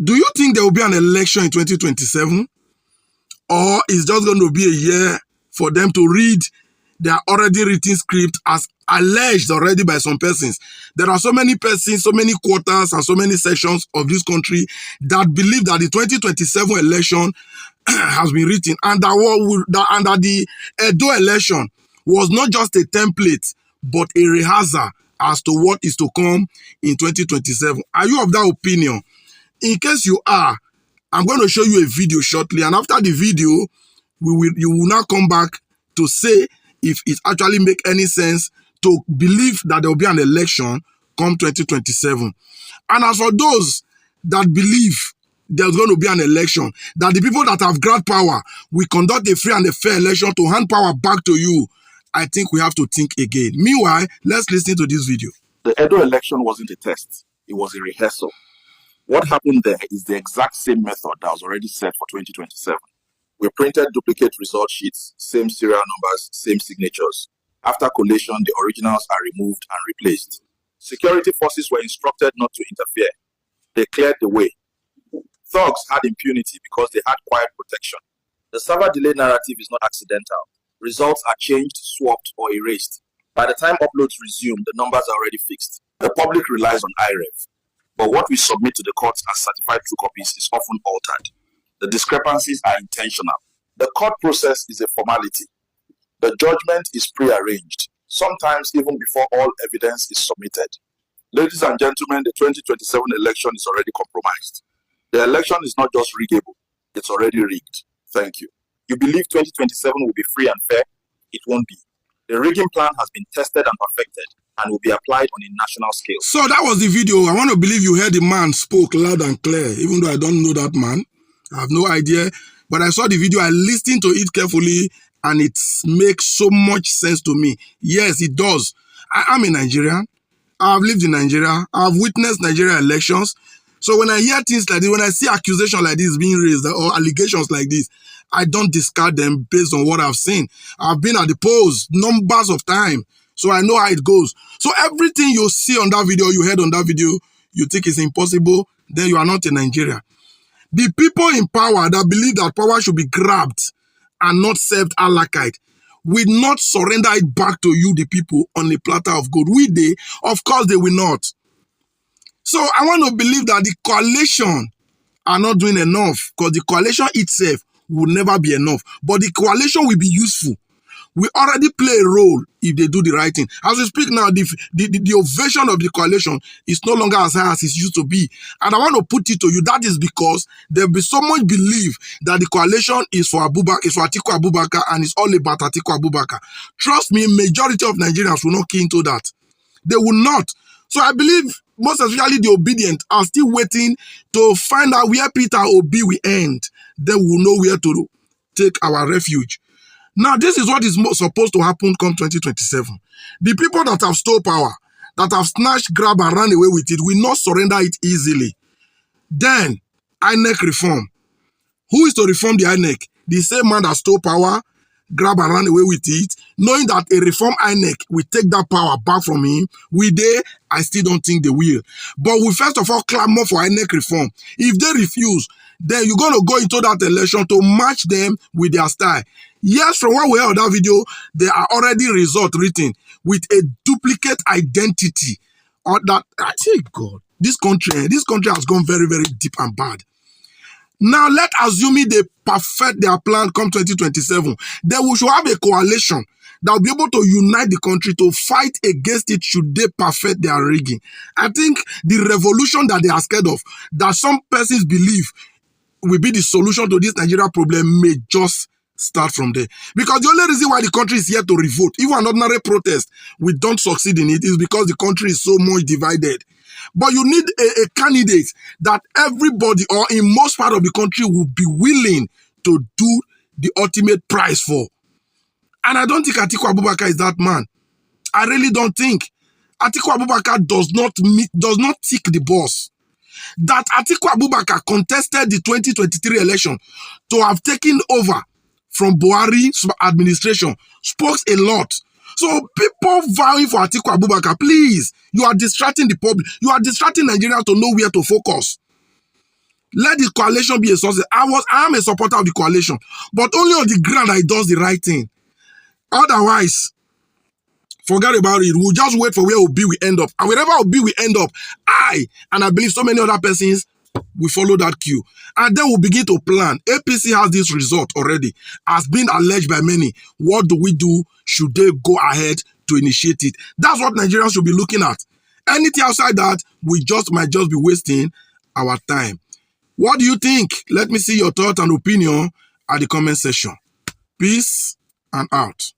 Do you think there will be an election in 2027? Or is just going to be a year for them to read their already written script as alleged already by some persons? There are so many persons, so many quarters, and so many sections of this country that believe that the 2027 election has been written, and that the Edo election was not just a template, but a rehearsal as to what is to come in 2027. Are you of that opinion? In case you are, I'm going to show you a video shortly, and after the video, you will now come back to say if it actually makes any sense to believe that there will be an election come 2027. And as for those that believe there's going to be an election, that the people that have grabbed power will conduct a free and a fair election to hand power back to you, I think we have to think again. Meanwhile, let's listen to this video. The Edo election wasn't a test. It was a rehearsal. What happened there is the exact same method that was already set for 2027. We printed duplicate result sheets, same serial numbers, same signatures. After collation, the originals are removed and replaced. Security forces were instructed not to interfere. They cleared the way. Thugs had impunity because they had quiet protection. The server delay narrative is not accidental. Results are changed, swapped, or erased. By the time uploads resume, the numbers are already fixed. The public relies on IREV. But what we submit to the courts as certified true copies is often altered. The discrepancies are intentional. The court process is a formality. The judgment is pre-arranged, sometimes even before all evidence is submitted. Ladies and gentlemen, the 2027 election is already compromised. The election is not just riggable, it's already rigged. Thank you. You believe 2027 will be free and fair? It won't be. The rigging plan has been tested and perfected and will be applied on a national scale. So that was the video. I want to believe you heard the man spoke loud and clear, even though I don't know that man. I have no idea. But I saw the video, I listened to it carefully, and it makes so much sense to me. Yes, it does. I am a Nigerian. I've lived in Nigeria. I've witnessed Nigeria elections. So when I hear things like this, when I see accusations like this being raised or allegations like this, I don't discard them based on what I've seen. I've been at the polls numbers of times, so I know how it goes. So everything you see on that video, you heard on that video, you think it's impossible, then you are not in Nigeria. The people in power that believe that power should be grabbed and not served a la carte will not surrender it back to you, the people, on a platter of gold. Will they? Of course they will not. So I want to believe that the coalition are not doing enough, because the coalition itself will never be enough. But the coalition will be useful. We already play a role if they do the right thing. As we speak now, the ovation of the coalition is no longer as high as it used to be. And I want to put it to you, that is because there will be so much belief that the coalition is for Abubakar, is for Atiku Abubakar, and it's all about Atiku Abubakar. Trust me, majority of Nigerians will not key into that. They will not. So I believe most especially the obedient are still waiting to find out where Peter Obi will end. Then we'll know where to take our refuge. Now, this is what is supposed to happen come 2027. The people that have stole power, that have snatched, grabbed, and run away with it, will not surrender it easily. Then, INEC reform. Who is to reform the INEC? The same man that stole power, grab and run away with it, knowing that a reform INEC will take that power back from him. Will they? I still don't think they will. But we first of all clamor for INEC reform. If they refuse, then you're going to go into that election to match them with their style. Yes, from what we heard on that video, there are already results written with a duplicate identity. Or that, I say, God, this country has gone very, very deep and bad. Now, let assume they perfect their plan come 2027. Then we should have a coalition that will be able to unite the country to fight against it should they perfect their rigging. I think the revolution that they are scared of, that some persons believe will be the solution to this Nigeria problem, may just start from there. Because the only reason why the country is here to revolt, even an ordinary protest, we don't succeed in it, is because the country is so much divided. But you need a candidate that everybody, or in most part of the country, will be willing to do the ultimate price for. And I don't think Atiku Abubakar is that man. I really don't think. Atiku Abubakar does not tick the boss. That Atiku Abubakar contested the 2023 election to have taken over from Buhari's administration spoke a lot. So people vowing for Atiku Abubakar, please, you are distracting the public. You are distracting Nigerians to know where to focus. Let the coalition be a success. I am a supporter of the coalition, but only on the ground that it does the right thing. Otherwise, forget about it. We'll just wait for where Obi will end up. And wherever Obi will end up, I believe so many other persons will follow that queue. And then we'll begin to plan. APC has this result already, has been alleged by many. What do we do? Should they go ahead to initiate it? That's what Nigerians should be looking at. Anything outside that, we might just be wasting our time. What do you think? Let me see your thoughts and opinion at the comment section. Peace and out.